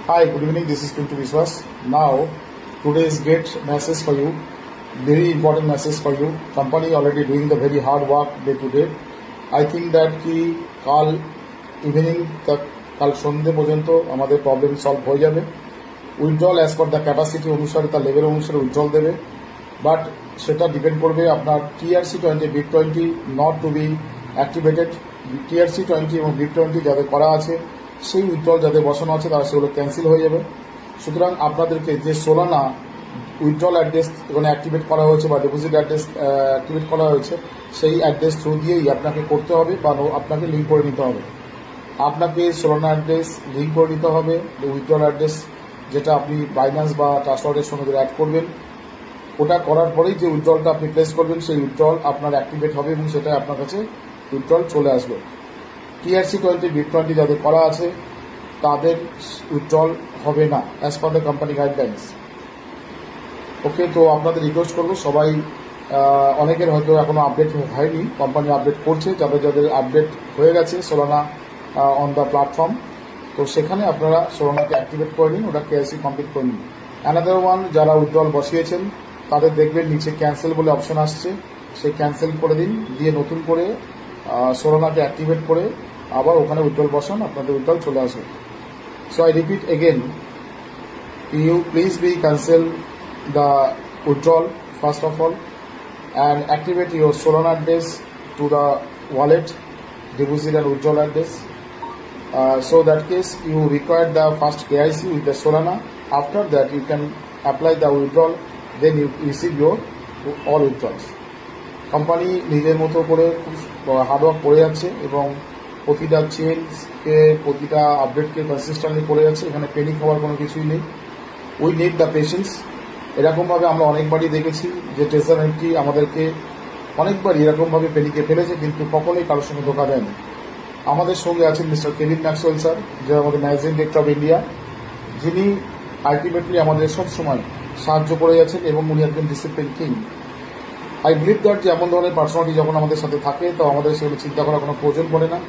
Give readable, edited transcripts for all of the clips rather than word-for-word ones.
Hi, good evening. This is Pintu Viswas. Now, today's great message for you, very important message for you. Company already doing the very hard work day to day. I think that কি কাল evening তক কাল সন্ধ্যে পর্যন্ত আমাদের problem solve হয়ে যাবে। Withdrawal as per the capacity অনুসারে তার লেভেল অনুসারে উইথড্রল দেবে, বাট সেটা ডিপেন্ড করবে আপনার TRC20 BIP20 not to B activated. TRC20 এবং BIP20 যাদের করা আছে সেই উইথড্রল যাদের বসানো আছে তারা সেগুলো ক্যান্সেল হয়ে যাবে। সুতরাং আপনাদেরকে যে সোলানা উইথড্রল অ্যাড্রেস এখানে অ্যাক্টিভেট করা হয়েছে বা ডিপোজিট অ্যাড্রেস অ্যাক্টিভেট করা হয়েছে সেই অ্যাড্রেস থ্রু দিয়েই আপনাকে করতে হবে বা আপনাকে লিঙ্ক করে নিতে হবে। আপনাকে সোলানা অ্যাড্রেস লিঙ্ক করে নিতে হবে উইথড্রল অ্যাড্রেস, যেটা আপনি বাইন্যান্স বা ট্রাস্টওয়ার্ডের সঙ্গে অ্যাড করবেন। ওটা করার পরেই যে উইথড্রলটা আপনি প্লেস করবেন সেই উইথড্রল আপনার অ্যাক্টিভেট হবে এবং সেটা আপনার কাছে উইথড্রল চলে আসবে। TRC20 BIP20 যাদের করা আছে তাদের উইথড্রল হবে না as per the company guidelines. Okay, তো আপনাদের রিকোয়েস্ট করবো সবাই, অনেকের হয়তো এখনো আপডেট হয়নি, কোম্পানি আপডেট করছে, যাদের যাদের আপডেট হয়ে গেছে সোলানা অন দ্য প্ল্যাটফর্ম, তো সেখানে আপনারা সোলানাকে অ্যাক্টিভেট করে নিন, ওটা KYC কমপ্লিট করে নিন। অ্যানাদার ওয়ান, যারা উইথড্রল বসিয়েছেন তাদের দেখবেন নিচে ক্যান্সেল বলে অপশন আসছে, সেই ক্যান্সেল করে দিন, দিয়ে নতুন করে সোলানাকে অ্যাক্টিভেট করে আবার ওখানে উইথড্রল বসান, আপনাদের উইথড্রল চলে আসবে। So I repeat again, you please be cancel the withdrawal first of all and activate your Solana address to the wallet, deposit and withdrawal address. So that case you require the first KYC with the Solana. After that you can apply the withdrawal, then you receive your all withdrawals. Company নিজের মতো করে খুব hard work করে যাচ্ছে এবং প্রতিটা চেঞ্জকে প্রতিটা আপডেটকে consistently করে যাচ্ছে, এখানে পেনিক হওয়ার কোনো কিছুই নেই। We need the patience. এরকমভাবে আমরা অনেকবারই দেখেছি যে ট্রেজার এন্ট্রি আমাদেরকে অনেকবারই এরকমভাবে পেনিকে ফেলেছে, কিন্তু কখনোই কারোর সঙ্গে ধোকা দেয়নি। আমাদের সঙ্গে আছেন মিস্টার কেভিন ম্যাক্সওয়েল স্যার, যে আমাদের ম্যানেজিং ডিরেক্টর অফ ইন্ডিয়া, যিনি আলটিমেটলি আমাদের সবসময় সাহায্য করে যাচ্ছেন এবং উনি একজন discipline king. I believe that যে এমন ধরনের পার্সোনালিটি যখন আমাদের সাথে থাকে তো আমাদের সেগুলো চিন্তা করার কোনো প্রয়োজন পড়ে না।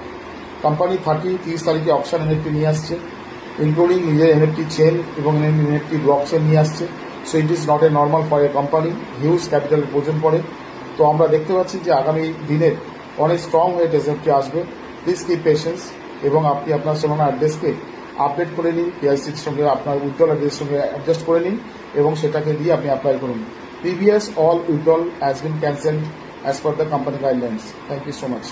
কোম্পানি 30 তারিখে অপশন NFT নিয়ে আসছে, ইনক্লুডিং নিজের NFT চেন এবং NFT ব্লক চেন নিয়ে আসছে। So it is not a normal for a company, huge ক্যাপিটালের প্রয়োজন পড়ে। তো আমরা দেখতে পাচ্ছি যে আগামী দিনের অনেক স্ট্রং হয়ে টেসেন্টটি আসবে। প্লিজ কিপ পেশেন্স এবং আপনি আপনার সোলানা অ্যাড্রেসকে আপডেট করে নিন, KYCর সঙ্গে আপনার উইথড্রল অ্যাড্রেসের সঙ্গে অ্যাডজাস্ট করে নিন এবং সেটাকে দিয়ে আপনি অ্যাপ্লাই করুন। Previous all withdrawal has been cancelled as per the company guidelines. Thank you so much.